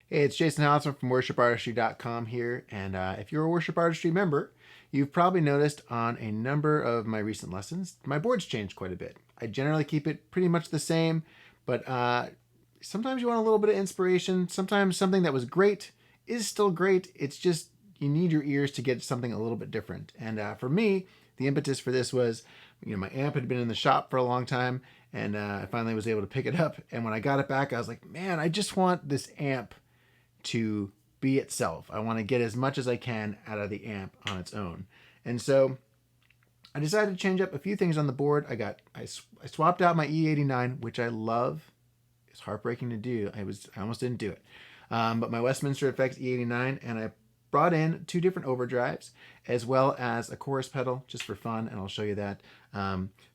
Hey, it's Jason Houseman from worshipartistry.com here, and if you're a Worship Artistry member, you've probably noticed on a number of my recent lessons, my board's changed quite a bit. I generally keep it pretty much the same, but sometimes you want a little bit of inspiration. Sometimes something that was great is still great. It's just you need your ears to get something a little bit different. And for me, the impetus for this was, my amp had been in the shop for a long time, and I finally was able to pick it up. And when I got it back, I was like, man, I just want this amp to be itself. I want to get as much as I can out of the amp on its own. And so I decided to change up a few things on the board. I swapped out my E89, which I love. It's heartbreaking to do. I almost didn't do it. But my Westminster Effects E89, and I brought in two different overdrives as well as a chorus pedal just for fun, and I'll show you that.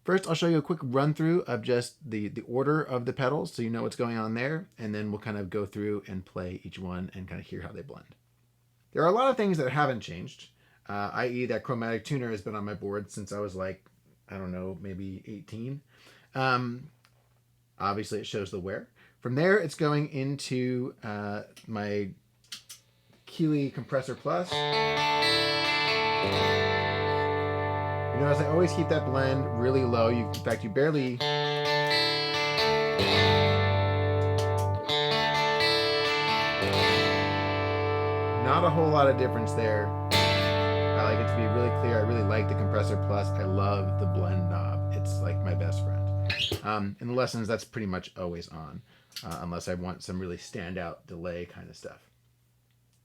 First, I'll show you a quick run through of just the order of the pedals so you know what's going on there, and then we'll kind of go through and play each one and kind of hear how they blend. There are a lot of things that haven't changed, i.e. that chromatic tuner has been on my board since I was like, I don't know, maybe 18. Obviously, it shows the wear. From there, it's going into my Kiwi Compressor Plus. You notice I always keep that blend really low. In fact, you barely... Not a whole lot of difference there. I like it to be really clear. I really like the Compressor Plus. I love the blend knob. It's like my best friend. In the lessons, that's pretty much always on, unless I want some really standout delay kind of stuff.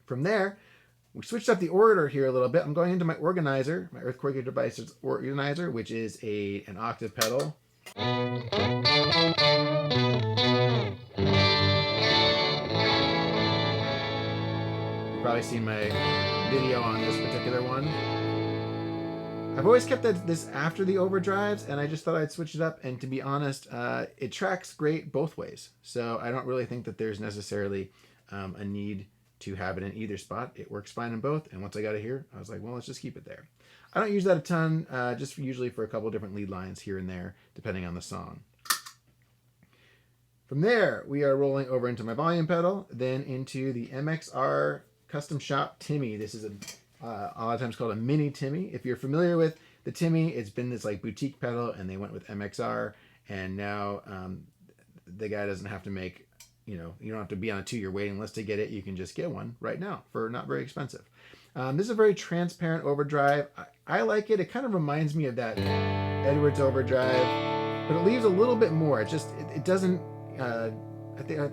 From there, we switched up the order here a little bit. I'm going into my organizer, my Earthquaker Devices organizer, which is an octave pedal. You've probably seen my video on this particular one. I've always kept this after the overdrives, and I just thought I'd switch it up. And to be honest, it tracks great both ways. So I don't really think that there's necessarily a need to have it in either spot. It works fine in both, and once I got it here, I was like, well, let's just keep it there. I don't use that a ton, just usually for a couple different lead lines here and there, depending on the song. From there, we are rolling over into my volume pedal, then into the MXR Custom Shop Timmy. This is a lot of times called a mini Timmy. If you're familiar with the Timmy, it's been this like boutique pedal, and they went with MXR, and now the guy doesn't have to make, you don't have to be on a 2-year waiting list to get it. You can just get one right now for not very expensive. This is a very transparent overdrive. I like it. It kind of reminds me of that Edwards overdrive, but it leaves a little bit more. It doesn't, I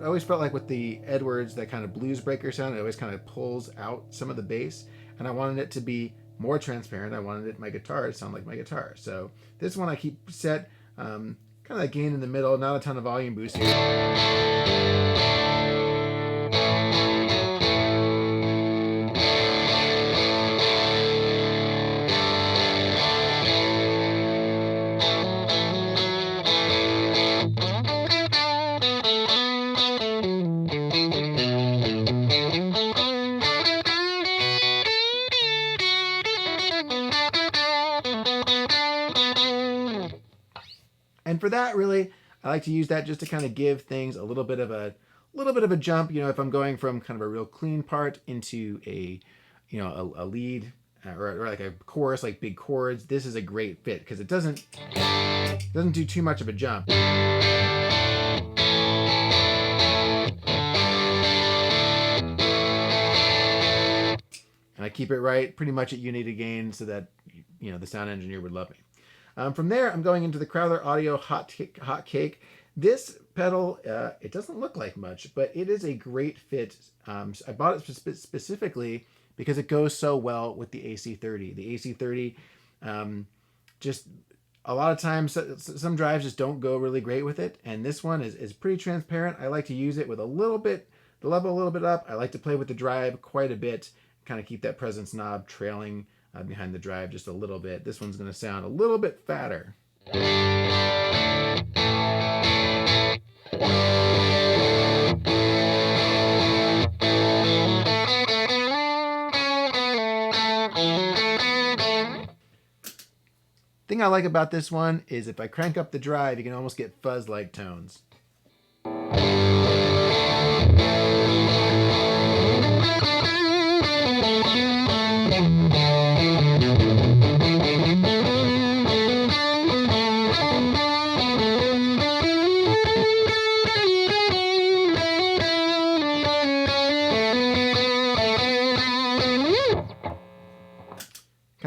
always felt like with the Edwards, that kind of blues breaker sound, it always kind of pulls out some of the bass, and I wanted it to be more transparent. I wanted my guitar to sound like my guitar. So this one I keep set, kind of that gain in the middle, not a ton of volume boost here. And for that, really, I like to use that just to kind of give things a little bit of a jump. If I'm going from kind of a real clean part into a lead or like a chorus, like big chords, this is a great fit because it doesn't do too much of a jump. And I keep it right pretty much at unity gain so that the sound engineer would love me. From there, I'm going into the Crowther Audio Hot Cake. This pedal, it doesn't look like much, but it is a great fit. I bought it specifically because it goes so well with the AC30. The AC30, just a lot of times, some drives just don't go really great with it, and this one is pretty transparent. I like to use it with the level a little bit up. I like to play with the drive quite a bit, kind of keep that presence knob trailing behind the drive just a little bit. This one's going to sound a little bit fatter. Thing I like about this one is if I crank up the drive, you can almost get fuzz-like tones.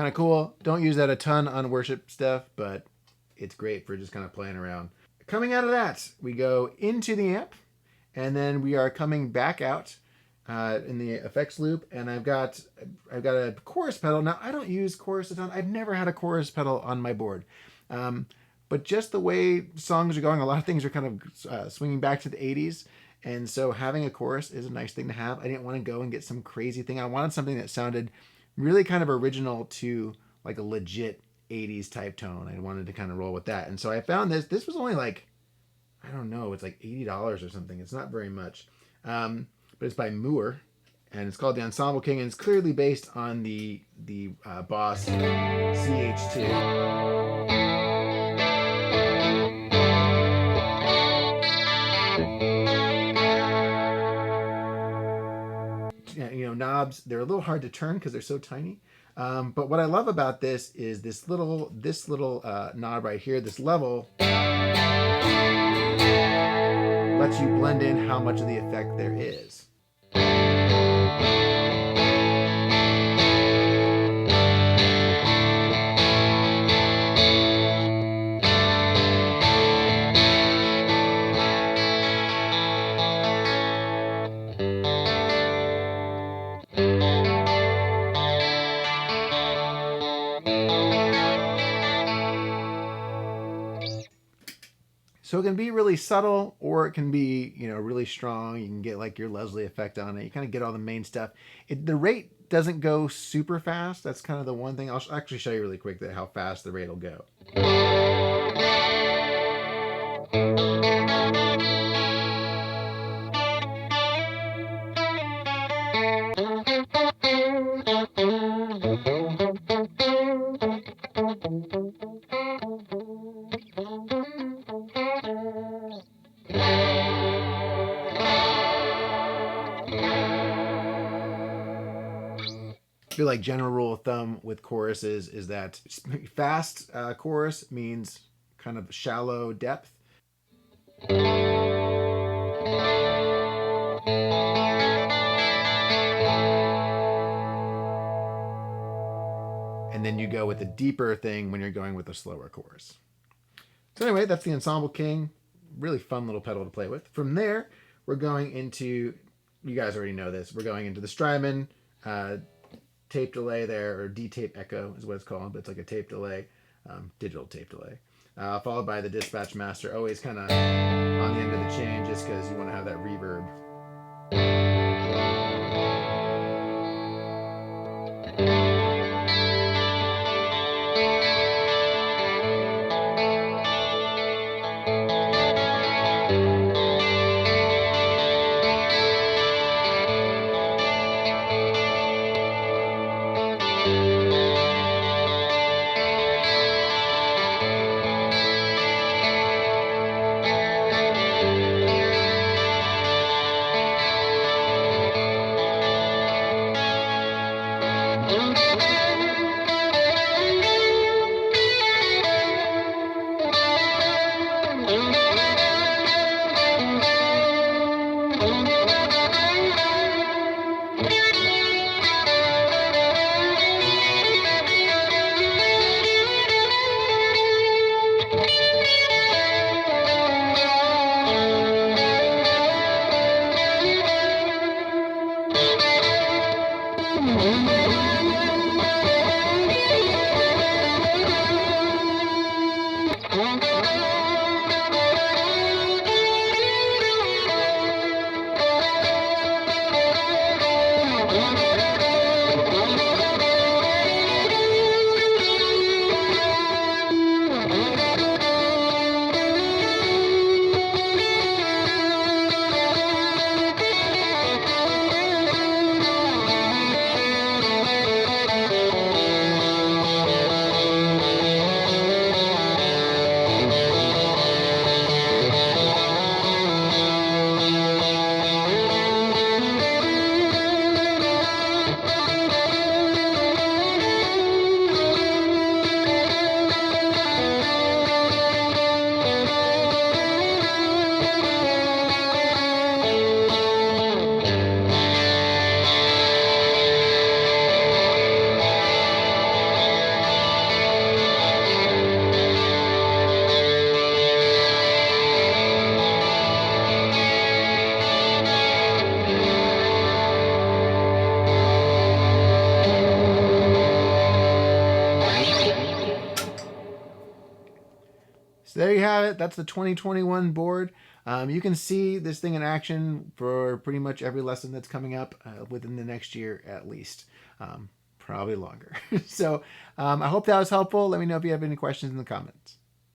kind of cool. Don't use that a ton on worship stuff, but it's great for just kind of playing around. Coming out of that, we go into the amp, and then we are coming back out in the effects loop, and I've got a chorus pedal. Now, I don't use chorus a ton. I've never had a chorus pedal on my board. But just the way songs are going, a lot of things are kind of swinging back to the 80s. And so having a chorus is a nice thing to have. I didn't want to go and get some crazy thing. I wanted something that sounded really kind of original to like a legit 80s type tone. I wanted to kind of roll with that. And so I found this. This was only like, I don't know, it's like $80 or something. It's not very much. But it's by Moore. And it's called the Ensemble King. And it's clearly based on the Boss CH2. Knobs, they're a little hard to turn because they're so tiny. But what I love about this is this little knob right here, this level, lets you blend in how much of the effect there is. So it can be really subtle, or it can be, really strong. You can get like your Leslie effect on it. You kind of get all the main stuff. The rate doesn't go super fast. That's kind of the one thing. I'll actually show you really quick how fast the rate will go. I feel like general rule of thumb with choruses is that fast chorus means kind of shallow depth. And then you go with a deeper thing when you're going with a slower chorus. So anyway, that's the Ensemble King. Really fun little pedal to play with. From there, we're going into, you guys already know this, we're going into the Strymon tape delay there, or D-tape echo is what it's called, but it's like a tape delay, digital tape delay, followed by the Dispatch Master, always kind of on the end of the chain just because you want to have that reverb. there you have it. That's the 2021 board. You can see this thing in action for pretty much every lesson that's coming up within the next year at least. Probably longer. So I hope that was helpful. Let me know if you have any questions in the comments.